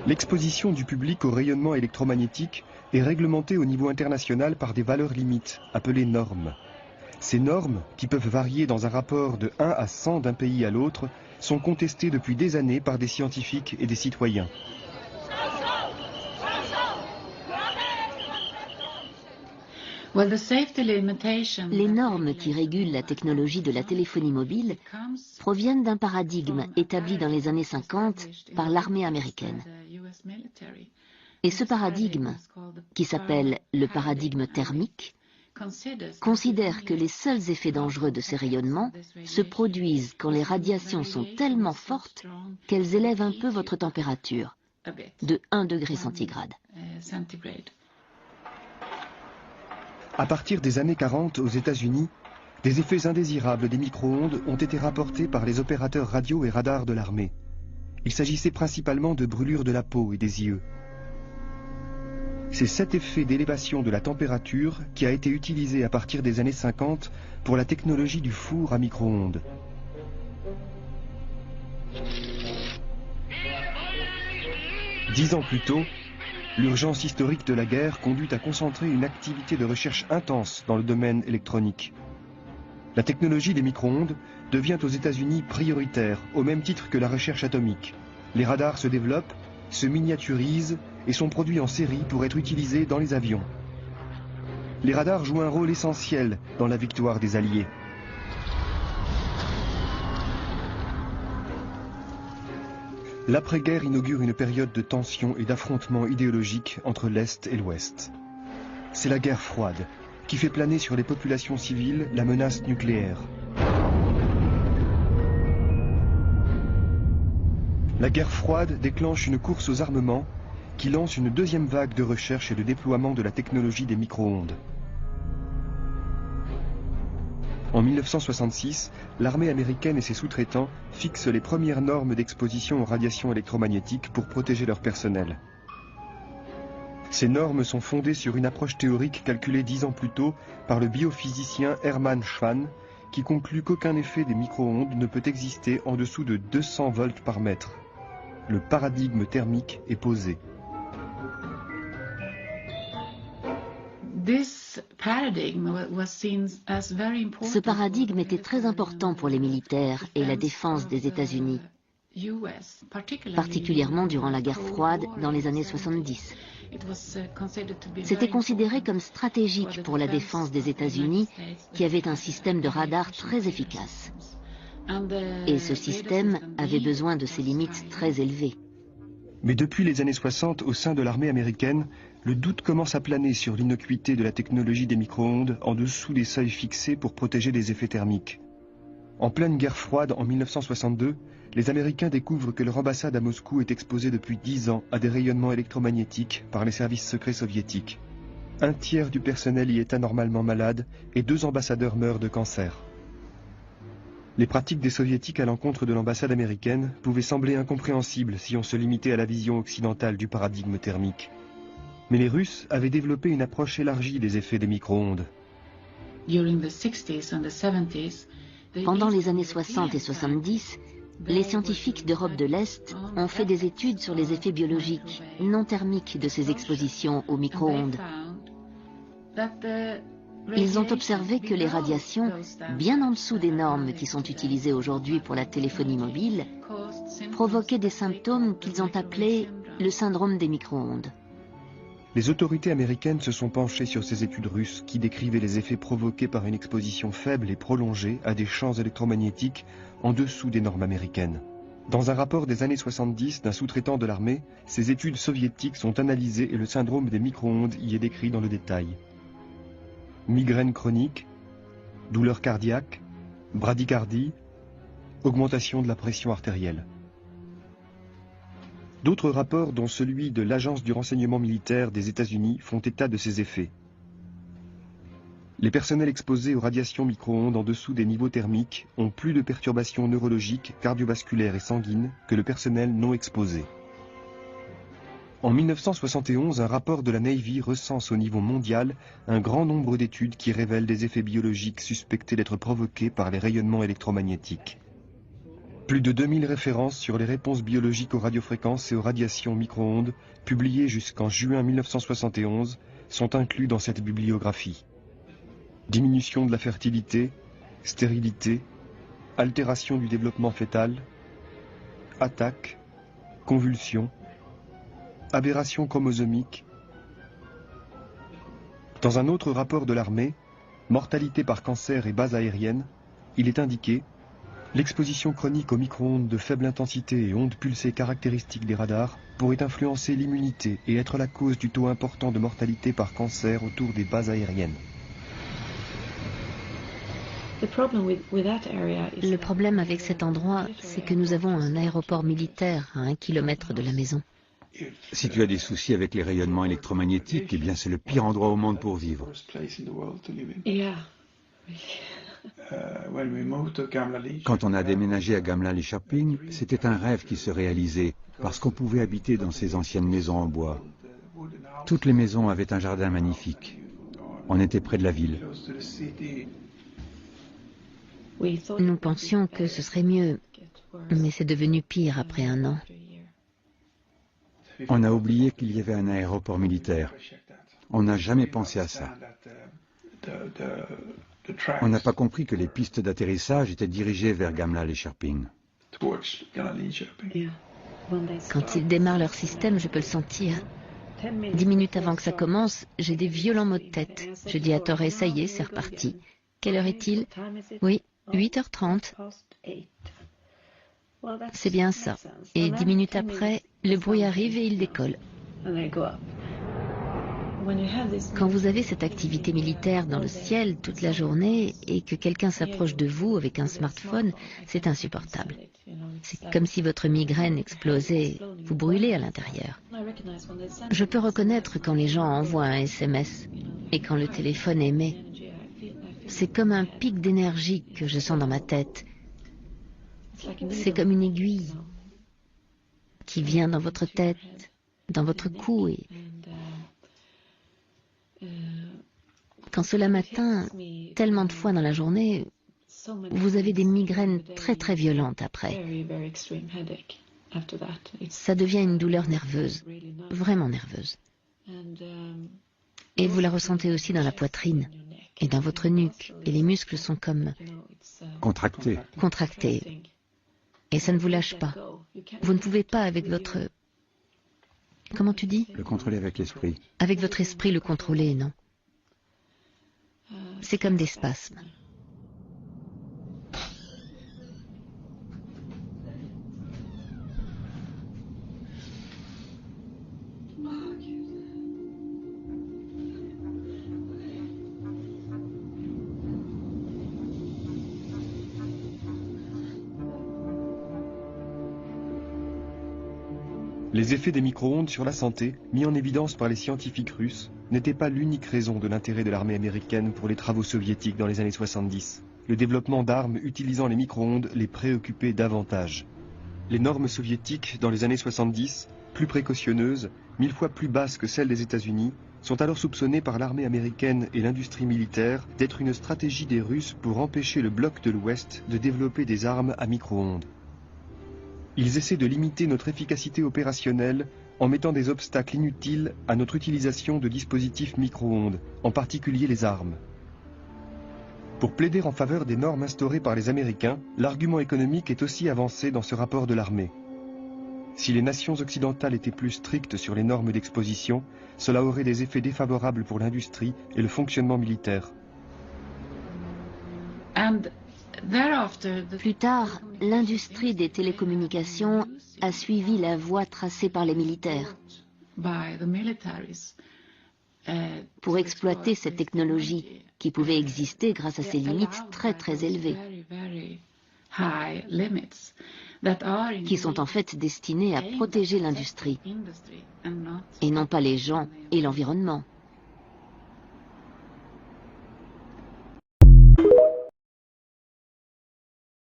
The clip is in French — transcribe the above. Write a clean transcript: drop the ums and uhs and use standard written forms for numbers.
L'exposition du public au rayonnement électromagnétique est réglementée au niveau international par des valeurs limites, appelées normes. Ces normes, qui peuvent varier dans un rapport de 1 à 100 d'un pays à l'autre, sont contestées depuis des années par des scientifiques et des citoyens. Les normes qui régulent la technologie de la téléphonie mobile proviennent d'un paradigme établi dans les années 50 par l'armée américaine. Et ce paradigme, qui s'appelle le paradigme thermique, considère que les seuls effets dangereux de ces rayonnements se produisent quand les radiations sont tellement fortes qu'elles élèvent un peu votre température, de 1 degré centigrade. À partir des années 40 aux États-Unis, des effets indésirables des micro-ondes ont été rapportés par les opérateurs radio et radars de l'armée. Il s'agissait principalement de brûlures de la peau et des yeux. C'est cet effet d'élévation de la température qui a été utilisé à partir des années 50 pour la technologie du four à micro-ondes. Dix ans plus tôt, l'urgence historique de la guerre conduit à concentrer une activité de recherche intense dans le domaine électronique. La technologie des micro-ondes devient aux États-Unis prioritaire, au même titre que la recherche atomique. Les radars se développent, se miniaturisent et sont produits en série pour être utilisés dans les avions. Les radars jouent un rôle essentiel dans la victoire des Alliés. L'après-guerre inaugure une période de tension et d'affrontement idéologique entre l'Est et l'Ouest. C'est la guerre froide, qui fait planer sur les populations civiles la menace nucléaire. La guerre froide déclenche une course aux armements qui lance une deuxième vague de recherche et de déploiement de la technologie des micro-ondes. En 1966, l'armée américaine et ses sous-traitants fixent les premières normes d'exposition aux radiations électromagnétiques pour protéger leur personnel. Ces normes sont fondées sur une approche théorique calculée 10 ans plus tôt par le biophysicien Hermann Schwann, qui conclut qu'aucun effet des micro-ondes ne peut exister en dessous de 200 volts par mètre. Le paradigme thermique est posé. Ce paradigme était très important pour les militaires et la défense des États-Unis, particulièrement durant la guerre froide dans les années 70. C'était considéré comme stratégique pour la défense des États-Unis, qui avait un système de radar très efficace. Et ce système avait besoin de ses limites très élevées. Mais depuis les années 60, au sein de l'armée américaine, le doute commence à planer sur l'innocuité de la technologie des micro-ondes en dessous des seuils fixés pour protéger des effets thermiques. En pleine guerre froide en 1962, les Américains découvrent que leur ambassade à Moscou est exposée depuis 10 ans à des rayonnements électromagnétiques par les services secrets soviétiques. Un tiers du personnel y est anormalement malade et 2 ambassadeurs meurent de cancer. Les pratiques des soviétiques à l'encontre de l'ambassade américaine pouvaient sembler incompréhensibles si on se limitait à la vision occidentale du paradigme thermique. Mais les Russes avaient développé une approche élargie des effets des micro-ondes. Pendant les années 60 et 70, les scientifiques d'Europe de l'Est ont fait des études sur les effets biologiques non thermiques de ces expositions aux micro-ondes. Ils ont observé que les radiations, bien en dessous des normes qui sont utilisées aujourd'hui pour la téléphonie mobile, provoquaient des symptômes qu'ils ont appelés le syndrome des micro-ondes. Les autorités américaines se sont penchées sur ces études russes qui décrivaient les effets provoqués par une exposition faible et prolongée à des champs électromagnétiques en dessous des normes américaines. Dans un rapport des années 70 d'un sous-traitant de l'armée, ces études soviétiques sont analysées et le syndrome des micro-ondes y est décrit dans le détail. Migraine chronique, douleur cardiaque, bradycardie, augmentation de la pression artérielle. D'autres rapports, dont celui de l'Agence du renseignement militaire des États-Unis, font état de ces effets. Les personnels exposés aux radiations micro-ondes en dessous des niveaux thermiques ont plus de perturbations neurologiques, cardiovasculaires et sanguines que le personnel non exposé. En 1971, un rapport de la Navy recense au niveau mondial un grand nombre d'études qui révèlent des effets biologiques suspectés d'être provoqués par les rayonnements électromagnétiques. Plus de 2000 références sur les réponses biologiques aux radiofréquences et aux radiations micro-ondes, publiées jusqu'en juin 1971, sont inclus dans cette bibliographie. Diminution de la fertilité, stérilité, altération du développement fœtal, attaque, convulsions, aberration chromosomique. Dans un autre rapport de l'armée, mortalité par cancer et base aérienne, il est indiqué: l'exposition chronique aux micro-ondes de faible intensité et ondes pulsées caractéristiques des radars pourrait influencer l'immunité et être la cause du taux important de mortalité par cancer autour des bases aériennes. Le problème avec cet endroit, c'est que nous avons un aéroport militaire à 1 kilomètre de la maison. Si tu as des soucis avec les rayonnements électromagnétiques, eh bien c'est le pire endroit au monde pour vivre. Quand on a déménagé à Gamla-Lidköping, c'était un rêve qui se réalisait, parce qu'on pouvait habiter dans ces anciennes maisons en bois. Toutes les maisons avaient un jardin magnifique. On était près de la ville. Nous pensions que ce serait mieux, mais c'est devenu pire après 1 an. On a oublié qu'il y avait un aéroport militaire. On n'a jamais pensé à ça. On n'a pas compris que les pistes d'atterrissage étaient dirigées vers Gamla-Lidköping. Quand ils démarrent leur système, je peux le sentir. 10 minutes avant que ça commence, j'ai des violents maux de tête. Je dis à Torres, ça y est, c'est reparti. Quelle heure est-il? Oui, 8h30. C'est bien ça. Et 10 minutes après, le bruit arrive et il décolle. Quand vous avez cette activité militaire dans le ciel toute la journée et que quelqu'un s'approche de vous avec un smartphone, c'est insupportable. C'est comme si votre migraine explosait, vous brûlez à l'intérieur. Je peux reconnaître quand les gens envoient un SMS et quand le téléphone émet. C'est comme un pic d'énergie que je sens dans ma tête. C'est comme une aiguille qui vient dans votre tête, dans votre cou. Et quand cela m'atteint tellement de fois dans la journée, vous avez des migraines très très violentes après. Ça devient une douleur nerveuse, vraiment nerveuse. Et vous la ressentez aussi dans la poitrine et dans votre nuque. Et les muscles sont comme Contractés. contractés. Et ça ne vous lâche pas. Vous ne pouvez pas avec votre... Comment tu dis? Le contrôler avec l'esprit. Avec votre esprit le contrôler, non. C'est comme des spasmes. Les effets des micro-ondes sur la santé, mis en évidence par les scientifiques russes, n'étaient pas l'unique raison de l'intérêt de l'armée américaine pour les travaux soviétiques dans les années 70. Le développement d'armes utilisant les micro-ondes les préoccupait davantage. Les normes soviétiques dans les années 70, plus précautionneuses, 1000 fois plus basses que celles des États-Unis, sont alors soupçonnées par l'armée américaine et l'industrie militaire d'être une stratégie des Russes pour empêcher le bloc de l'Ouest de développer des armes à micro-ondes. Ils essaient de limiter notre efficacité opérationnelle en mettant des obstacles inutiles à notre utilisation de dispositifs micro-ondes, en particulier les armes. Pour plaider en faveur des normes instaurées par les Américains, l'argument économique est aussi avancé dans ce rapport de l'armée. Si les nations occidentales étaient plus strictes sur les normes d'exposition, cela aurait des effets défavorables pour l'industrie et le fonctionnement militaire. Plus tard, l'industrie des télécommunications a suivi la voie tracée par les militaires. Pour exploiter cette technologie qui pouvait exister grâce à ses limites très très élevées, qui sont en fait destinées à protéger l'industrie, et non pas les gens et l'environnement.